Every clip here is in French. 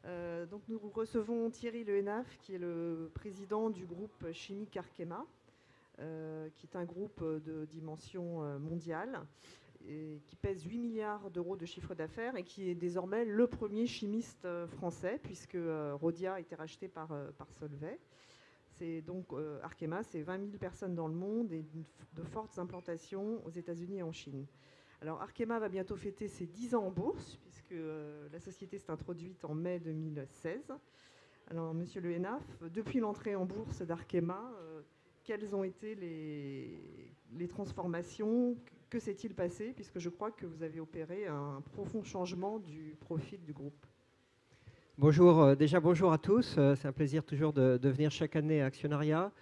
Donc nous recevons Thierry Le Hénaff, qui est le président du groupe chimique Arkema, qui est un groupe de dimension mondiale et qui pèse 8 milliards d'euros de chiffre d'affaires et qui est désormais le premier chimiste français, puisque Rhodia a été racheté par Solvay. C'est donc Arkema, c'est 20 000 personnes dans le monde et de fortes implantations aux États-Unis et en Chine. Alors Arkema va bientôt fêter ses 10 ans en bourse, puisque la société s'est introduite en mai 2016. Alors Monsieur Le Hénaff, depuis l'entrée en bourse d'Arkema, quelles ont été les transformations? Que s'est-il passé? Puisque je crois que vous avez opéré un profond changement du profil du groupe. Bonjour, déjà bonjour à tous. C'est un plaisir toujours de venir chaque année à Actionnariat.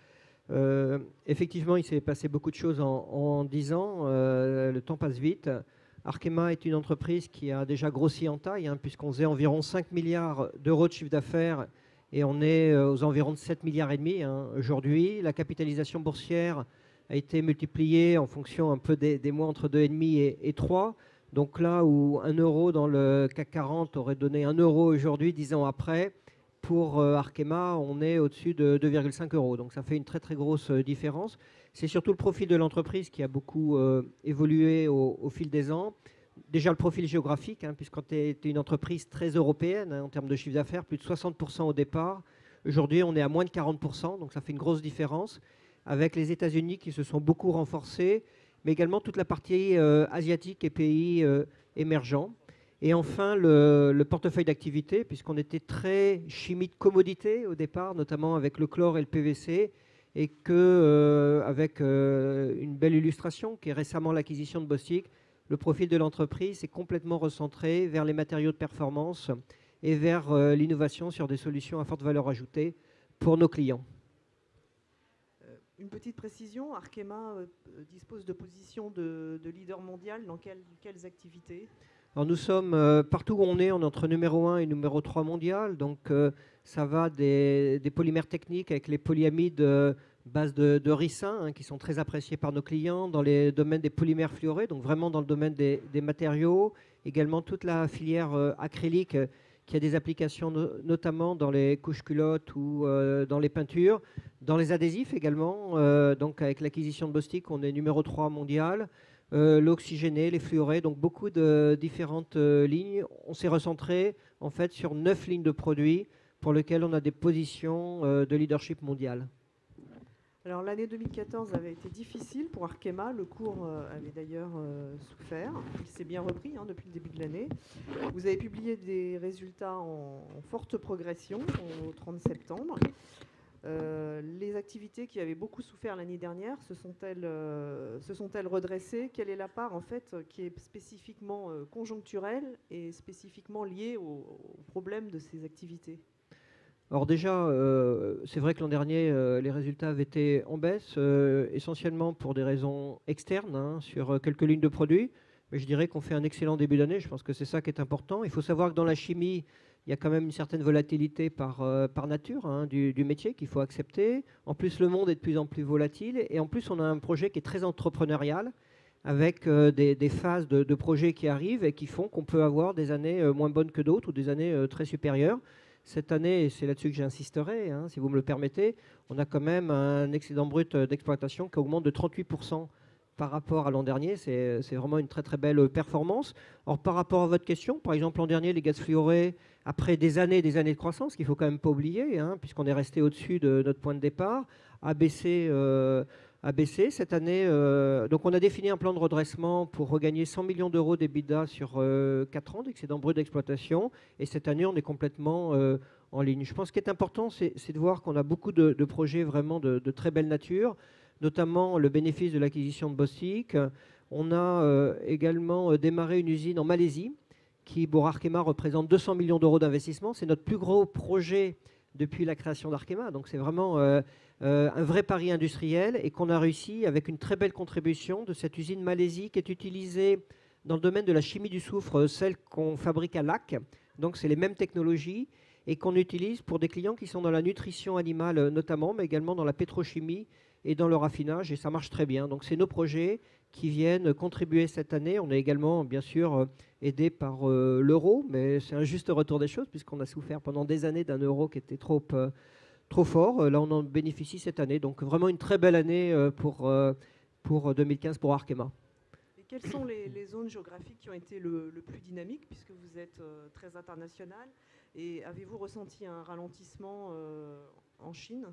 Effectivement, il s'est passé beaucoup de choses en 10 ans. Le temps passe vite. Arkema est une entreprise qui a déjà grossi en taille, puisqu'on faisait environ 5 milliards d'euros de chiffre d'affaires et on est aux environs de 7 milliards et demi aujourd'hui. La capitalisation boursière a été multipliée en fonction un peu des mois entre 2,5 et 3. Donc là où 1 euro dans le CAC 40 aurait donné 1 euro aujourd'hui, 10 ans après, pour Arkema, on est au-dessus de 2,5 euros. Donc ça fait une très très grosse différence. C'est surtout le profil de l'entreprise qui a beaucoup évolué au fil des ans. Déjà le profil géographique, puisqu'on était une entreprise très européenne en termes de chiffre d'affaires, plus de 60% au départ. Aujourd'hui, on est à moins de 40%, donc ça fait une grosse différence, avec les États-Unis qui se sont beaucoup renforcés, mais également toute la partie asiatique et pays émergents. Et enfin, le portefeuille d'activité, puisqu'on était très chimie de commodité au départ, notamment avec le chlore et le PVC, et qu'avec une belle illustration, qui est récemment l'acquisition de Bostik, le profil de l'entreprise est complètement recentré vers les matériaux de performance et vers l'innovation sur des solutions à forte valeur ajoutée pour nos clients. Une petite précision, Arkema dispose de positions de leader mondial dans quelles activités? Alors nous sommes partout où on est entre numéro 1 et numéro 3 mondial. Donc ça va des polymères techniques avec les polyamides base de ricin qui sont très appréciés par nos clients dans les domaines des polymères fluorés, donc vraiment dans le domaine des matériaux. Également toute la filière acrylique qui a des applications notamment dans les couches culottes ou dans les peintures. Dans les adhésifs également, donc avec l'acquisition de Bostik, on est numéro 3 mondial. L'oxygéné, les fluorés, donc beaucoup de différentes lignes. On s'est recentré en fait sur 9 lignes de produits pour lesquelles on a des positions de leadership mondial. Alors l'année 2014 avait été difficile pour Arkema, le cours avait d'ailleurs souffert, il s'est bien repris depuis le début de l'année. Vous avez publié des résultats en forte progression au 30 septembre. Les activités qui avaient beaucoup souffert l'année dernière se sont-elles redressées? Quelle est la part en fait qui est spécifiquement conjoncturelle et spécifiquement liée aux problèmes de ces activités? Alors déjà, c'est vrai que l'an dernier, les résultats avaient été en baisse, essentiellement pour des raisons externes sur quelques lignes de produits. Mais je dirais qu'on fait un excellent début d'année. Je pense que c'est ça qui est important. Il faut savoir que dans la chimie, il y a quand même une certaine volatilité par nature du métier qu'il faut accepter. En plus, le monde est de plus en plus volatile. Et en plus, on a un projet qui est très entrepreneurial, avec des phases de projets qui arrivent et qui font qu'on peut avoir des années moins bonnes que d'autres ou des années très supérieures. Cette année, et c'est là-dessus que j'insisterai, si vous me le permettez, on a quand même un excédent brut d'exploitation qui augmente de 38% par rapport à l'an dernier. C'est vraiment une très très belle performance. Or, par rapport à votre question, par exemple, l'an dernier, les gaz fluorés, après des années de croissance, qu'il ne faut quand même pas oublier, puisqu'on est resté au-dessus de notre point de départ, a baissé cette année. Donc on a défini un plan de redressement pour regagner 100 millions d'euros d'EBITDA sur 4 ans d'excédent brut d'exploitation. Et cette année, on est complètement en ligne. Je pense qu'il est important, c'est de voir qu'on a beaucoup de projets vraiment de très belle nature, notamment le bénéfice de l'acquisition de Bostik. On a également démarré une usine en Malaisie qui, pour Arkema, représente 200 millions d'euros d'investissement. C'est notre plus gros projet depuis la création d'Arkema. Donc c'est vraiment un vrai pari industriel et qu'on a réussi avec une très belle contribution de cette usine Malaisie qui est utilisée dans le domaine de la chimie du soufre, celle qu'on fabrique à Lac. Donc c'est les mêmes technologies et qu'on utilise pour des clients qui sont dans la nutrition animale notamment, mais également dans la pétrochimie et dans le raffinage, et ça marche très bien. Donc c'est nos projets qui viennent contribuer cette année. On est également, bien sûr, aidé par l'euro, mais c'est un juste retour des choses puisqu'on a souffert pendant des années d'un euro qui était trop fort. Là, on en bénéficie cette année. Donc, vraiment une très belle année pour 2015 pour Arkema. Et quelles sont les zones géographiques qui ont été le plus dynamiques, puisque vous êtes très international? Et avez-vous ressenti un ralentissement en Chine?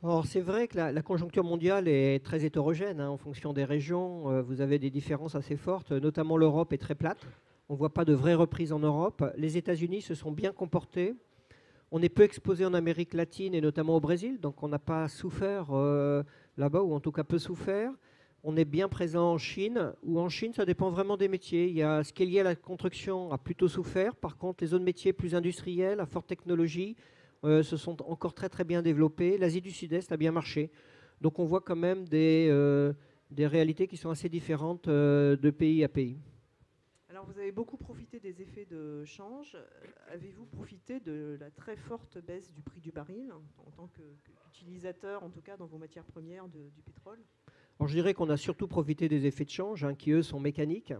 Alors, c'est vrai que la conjoncture mondiale est très hétérogène en fonction des régions. Vous avez des différences assez fortes, notamment l'Europe est très plate. On ne voit pas de vraie reprise en Europe. Les États-Unis se sont bien comportés. On est peu exposé en Amérique latine et notamment au Brésil, donc on n'a pas souffert là-bas, ou en tout cas peu souffert. On est bien présent en Chine, où en Chine, ça dépend vraiment des métiers. Il y a ce qui est lié à la construction a plutôt souffert. Par contre, les zones métiers plus industrielles, à forte technologie, se sont encore très très bien développées. L'Asie du Sud-Est a bien marché. Donc on voit quand même des réalités qui sont assez différentes de pays à pays. Alors vous avez beaucoup profité des effets de change. Avez-vous profité de la très forte baisse du prix du baril en tant qu'utilisateur, en tout cas dans vos matières premières du pétrole? Alors je dirais qu'on a surtout profité des effets de change, qui eux sont mécaniques.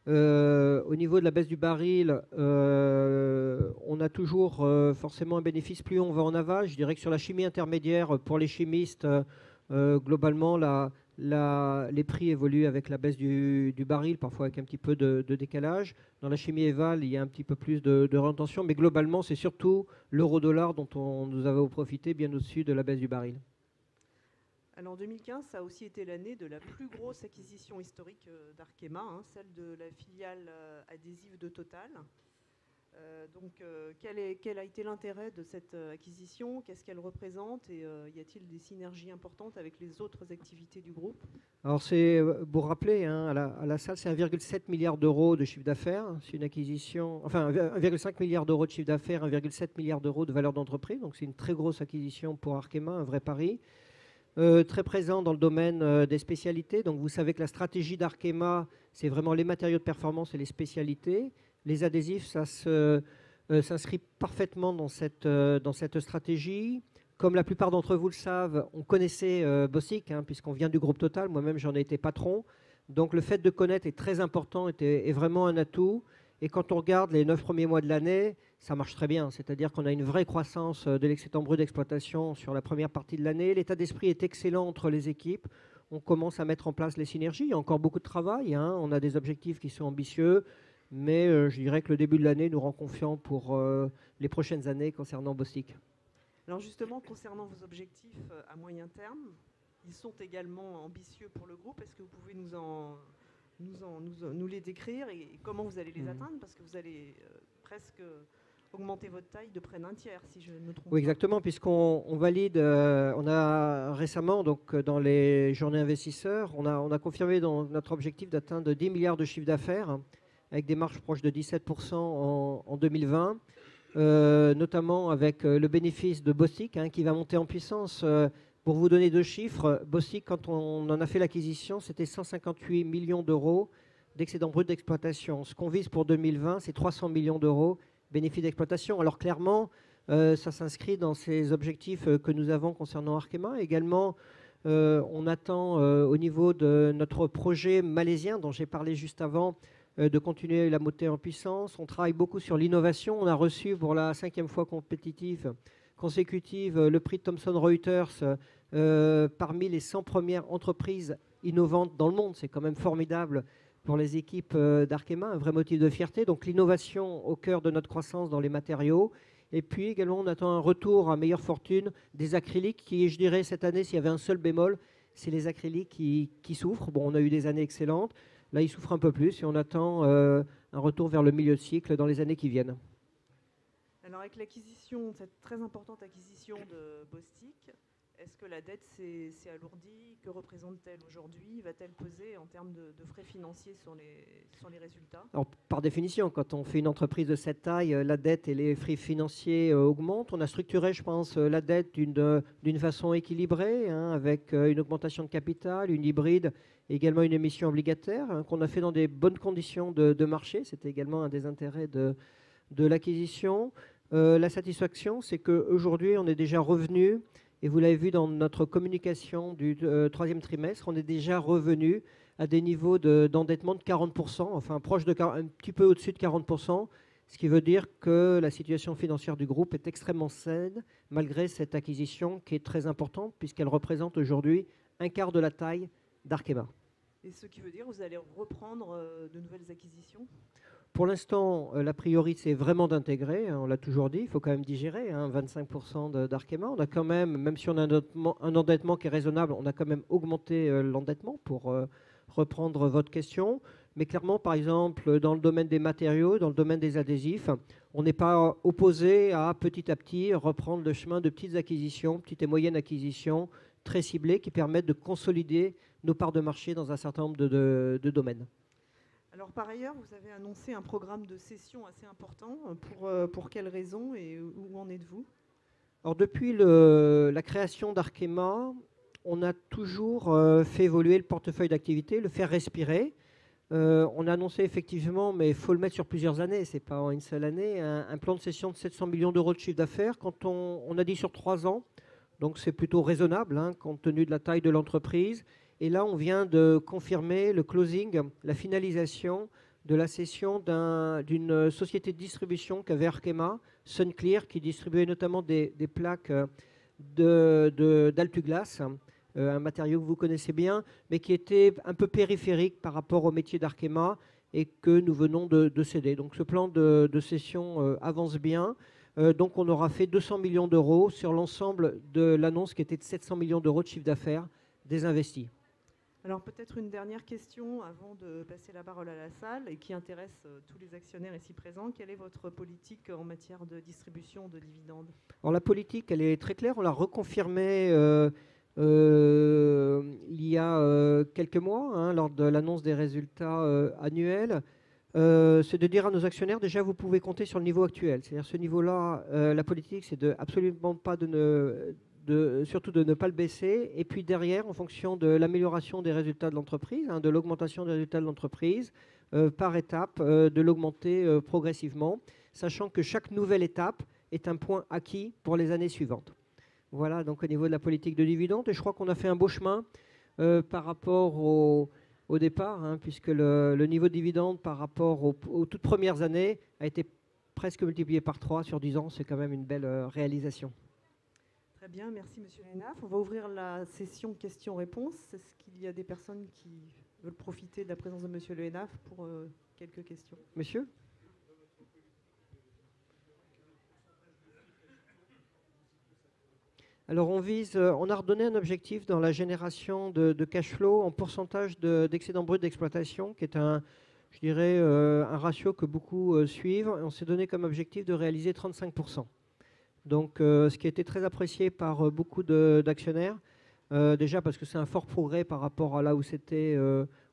Au niveau de la baisse du baril, on a toujours forcément un bénéfice. Plus on va en aval, je dirais que sur la chimie intermédiaire, pour les chimistes, globalement, les prix évoluent avec la baisse du baril, parfois avec un petit peu de décalage. Dans la chimie éval, il y a un petit peu plus de rétention, mais globalement, c'est surtout l'euro-dollar dont nous avons profité bien au-dessus de la baisse du baril. Alors en 2015, ça a aussi été l'année de la plus grosse acquisition historique d'Arkema, celle de la filiale adhésive de Total. Donc quel a été l'intérêt de cette acquisition? Qu'est-ce qu'elle représente? Et y a-t-il des synergies importantes avec les autres activités du groupe? Alors c'est, pour rappeler, à la salle, c'est 1,7 milliard d'euros de chiffre d'affaires. C'est une acquisition, enfin 1,5 milliard d'euros de chiffre d'affaires, 1,7 milliard d'euros de valeur d'entreprise. Donc c'est une très grosse acquisition pour Arkema, un vrai pari. Très présent dans le domaine des spécialités. Donc vous savez que la stratégie d'Arkema, c'est vraiment les matériaux de performance et les spécialités. Les adhésifs, ça s'inscrit parfaitement dans cette stratégie. Comme la plupart d'entre vous le savent, on connaissait Bostik, puisqu'on vient du groupe Total. Moi-même, j'en ai été patron. Donc le fait de connaître est très important, est vraiment un atout. Et quand on regarde les 9 premiers mois de l'année, ça marche très bien. C'est-à-dire qu'on a une vraie croissance de l'excédent brut d'exploitation sur la première partie de l'année. L'état d'esprit est excellent entre les équipes. On commence à mettre en place les synergies. Il y a encore beaucoup de travail. On a des objectifs qui sont ambitieux. Mais je dirais que le début de l'année nous rend confiants pour les prochaines années concernant Bostik. Alors justement, concernant vos objectifs à moyen terme, ils sont également ambitieux pour le groupe. Est-ce que vous pouvez nous les décrire et comment vous allez les atteindre? Parce que vous allez presque augmenter votre taille de près d'un tiers, si je ne me trompe pas. Oui, exactement, puisqu'on valide, on a récemment, donc, dans les journées investisseurs, on a confirmé dans notre objectif d'atteindre 10 milliards de chiffre d'affaires, avec des marges proches de 17% en 2020, notamment avec le bénéfice de Bostik, qui va monter en puissance. Pour vous donner deux chiffres, Bostik, quand on en a fait l'acquisition, c'était 158 millions d'euros d'excédent brut d'exploitation. Ce qu'on vise pour 2020, c'est 300 millions d'euros bénéfice d'exploitation. Alors clairement, ça s'inscrit dans ces objectifs que nous avons concernant Arkema. Également, on attend au niveau de notre projet malaisien, dont j'ai parlé juste avant, de continuer la montée en puissance. On travaille beaucoup sur l'innovation. On a reçu pour la 5e fois consécutive le prix Thomson Reuters parmi les 100 premières entreprises innovantes dans le monde. C'est quand même formidable pour les équipes d'Arkema, un vrai motif de fierté. Donc l'innovation au cœur de notre croissance dans les matériaux. Et puis également, on attend un retour à meilleure fortune des acryliques qui, je dirais, cette année, s'il y avait un seul bémol, c'est les acryliques qui souffrent. Bon, on a eu des années excellentes. Là, ils souffrent un peu plus et on attend un retour vers le milieu de cycle dans les années qui viennent. Alors avec l'acquisition, cette très importante acquisition de Bostik, est-ce que la dette s'est alourdie? Que représente-t-elle aujourd'hui? Va-t-elle peser en termes de frais financiers sur les résultats? Alors, par définition, quand on fait une entreprise de cette taille, la dette et les frais financiers augmentent. On a structuré, je pense, la dette d'une façon équilibrée, avec une augmentation de capital, une hybride, et également une émission obligataire, qu'on a fait dans des bonnes conditions de marché. C'était également un des intérêts de l'acquisition. La satisfaction, c'est qu'aujourd'hui, on est déjà revenu Et vous l'avez vu dans notre communication du troisième trimestre, on est déjà revenu à des niveaux d'endettement de 40%, enfin proche de un petit peu au-dessus de 40%, ce qui veut dire que la situation financière du groupe est extrêmement saine, malgré cette acquisition qui est très importante, puisqu'elle représente aujourd'hui un quart de la taille d'Arkema. Et ce qui veut dire que vous allez reprendre de nouvelles acquisitions? Pour l'instant, la priorité, c'est vraiment d'intégrer, hein, on l'a toujours dit, il faut quand même digérer, hein, 25% d'Arkema. On a quand même si on a un endettement qui est raisonnable, on a quand même augmenté l'endettement pour reprendre votre question. Mais clairement, par exemple, dans le domaine des matériaux, dans le domaine des adhésifs, on n'est pas opposé à petit reprendre le chemin de petites acquisitions, petites et moyennes acquisitions très ciblées qui permettent de consolider nos parts de marché dans un certain nombre de domaines. Alors par ailleurs, vous avez annoncé un programme de cession assez important. Pour quelles raisons et où en êtes-vous? Alors depuis la création d'Arkema, on a toujours fait évoluer le portefeuille d'activité, le faire respirer. On a annoncé effectivement, mais il faut le mettre sur plusieurs années, ce n'est pas en une seule année, un plan de cession de 700 millions d'euros de chiffre d'affaires. Quand on a dit sur 3 ans, donc c'est plutôt raisonnable hein, compte tenu de la taille de l'entreprise. Et là, on vient de confirmer le closing, la finalisation de la cession d'une société de distribution qu'avait Arkema, Sunclear, qui distribuait notamment des plaques d'Altuglas, un matériau que vous connaissez bien, mais qui était un peu périphérique par rapport au métier d'Arkema et que nous venons de céder. Donc ce plan de cession avance bien. Donc on aura fait 200 millions d'euros sur l'ensemble de l'annonce qui était de 700 millions d'euros de chiffre d'affaires désinvestis. Alors peut-être une dernière question avant de passer la parole à la salle et qui intéresse tous les actionnaires ici présents. Quelle est votre politique en matière de distribution de dividendes? Alors la politique, elle est très claire. On l'a reconfirmée il y a quelques mois, hein, lors de l'annonce des résultats annuels. C'est de dire à nos actionnaires, déjà, vous pouvez compter sur le niveau actuel. C'est-à-dire ce niveau-là, la politique, c'est absolument pas surtout de ne pas le baisser. Et puis derrière, en fonction de l'amélioration des résultats de l'entreprise, hein, de l'augmentation des résultats de l'entreprise, par étape, de l'augmenter progressivement, sachant que chaque nouvelle étape est un point acquis pour les années suivantes. Voilà, donc au niveau de la politique de dividendes, et je crois qu'on a fait un beau chemin par rapport au départ, hein, puisque le niveau de dividende par rapport aux toutes premières années a été presque multiplié par 3 sur 10 ans. C'est quand même une belle réalisation. Très bien, merci Monsieur Lénaf. On va ouvrir la session questions-réponses. Est-ce qu'il y a des personnes qui veulent profiter de la présence de Monsieur Lénaf pour quelques questions? Monsieur ? Alors on a redonné un objectif dans la génération de cash flow en pourcentage d'excédent brut d'exploitation, qui est je dirais, un ratio que beaucoup suivent. On s'est donné comme objectif de réaliser 35%. Donc ce qui a été très apprécié par beaucoup d'actionnaires, déjà parce que c'est un fort progrès par rapport à là où c'était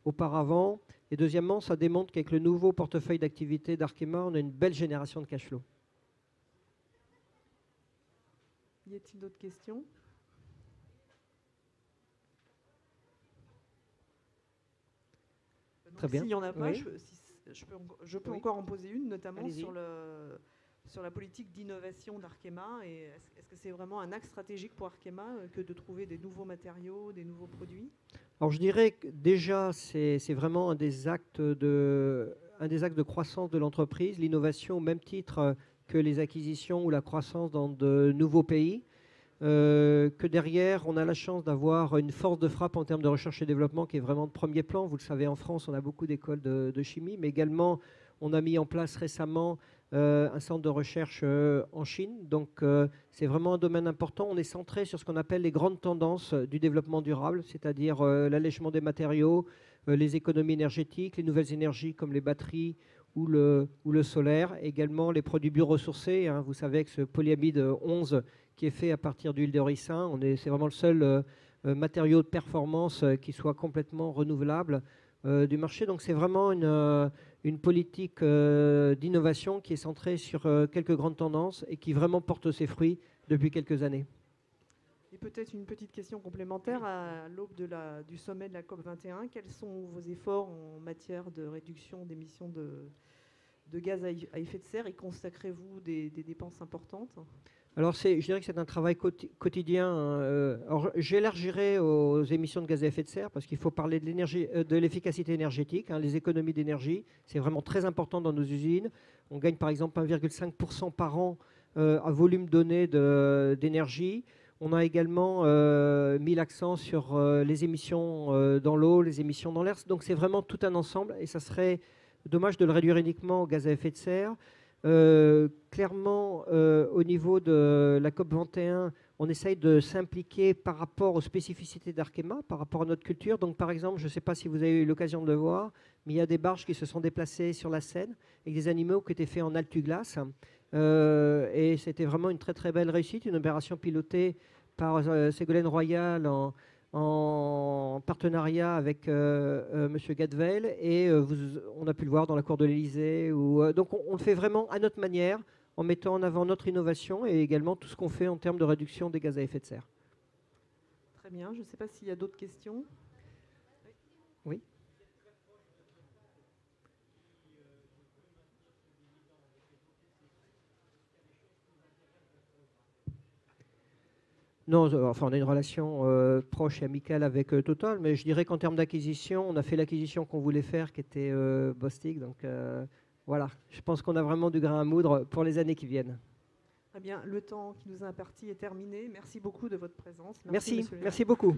auparavant. Et deuxièmement, ça démontre qu'avec le nouveau portefeuille d'activité d'Arkema, on a une belle génération de cash flow. Y a-t-il d'autres questions? Très bien. S'il n'y en a pas, oui. je peux encore en poser une, notamment sur la politique d'innovation d'Arkema. Est-ce que c'est vraiment un axe stratégique pour Arkema que de trouver des nouveaux matériaux, des nouveaux produits? Alors je dirais que déjà, c'est vraiment un des axes de croissance de l'entreprise, l'innovation au même titre que les acquisitions ou la croissance dans de nouveaux pays. Que derrière, on a la chance d'avoir une force de frappe en termes de recherche et développement qui est vraiment de premier plan. Vous le savez, en France, on a beaucoup d'écoles de chimie, mais également, on a mis en place récemment un centre de recherche en Chine. Donc, c'est vraiment un domaine important. On est centré sur ce qu'on appelle les grandes tendances du développement durable, c'est-à-dire l'allègement des matériaux, les économies énergétiques, les nouvelles énergies comme les batteries ou le solaire, également les produits bioressourcés. Hein. Vous savez que ce polyamide 11 qui est fait à partir d'huile de ricin, c'est vraiment le seul matériau de performance qui soit complètement renouvelable du marché. Donc c'est vraiment une politique d'innovation qui est centrée sur quelques grandes tendances et qui vraiment porte ses fruits depuis quelques années. Et peut-être une petite question complémentaire à l'aube du sommet de la COP21. Quels sont vos efforts en matière de réduction d'émissions de gaz à effet de serre et consacrez-vous des dépenses importantes? Alors, je dirais que c'est un travail quotidien. Alors, j'élargirai aux émissions de gaz à effet de serre parce qu'il faut parler de l'énergie, de l'efficacité énergétique, hein, les économies d'énergie. C'est vraiment très important dans nos usines. On gagne par exemple 1,5% par an à volume donné d'énergie. On a également mis l'accent sur les émissions dans l'eau, les émissions dans l'air. Donc, c'est vraiment tout un ensemble et ça serait dommage de le réduire uniquement au gaz à effet de serre. Clairement, au niveau de la COP 21, on essaye de s'impliquer par rapport aux spécificités d'Arkema, par rapport à notre culture. Donc, par exemple, je ne sais pas si vous avez eu l'occasion de le voir, mais il y a des barges qui se sont déplacées sur la Seine avec des animaux qui étaient faits en altu-glace. Et c'était vraiment une très très belle réussite, une opération pilotée par Ségolène Royal en partenariat avec M. Gadvel, et on a pu le voir dans la cour de l'Élysée. Donc on le fait vraiment à notre manière, en mettant en avant notre innovation et également tout ce qu'on fait en termes de réduction des gaz à effet de serre. Très bien, je ne sais pas s'il y a d'autres questions. Oui. Non, enfin, on a une relation proche et amicale avec Total, mais je dirais qu'en termes d'acquisition, on a fait l'acquisition qu'on voulait faire, qui était Bostik. Donc voilà, je pense qu'on a vraiment du grain à moudre pour les années qui viennent. Très bien, le temps qui nous est imparti est terminé. Merci beaucoup de votre présence. Merci beaucoup.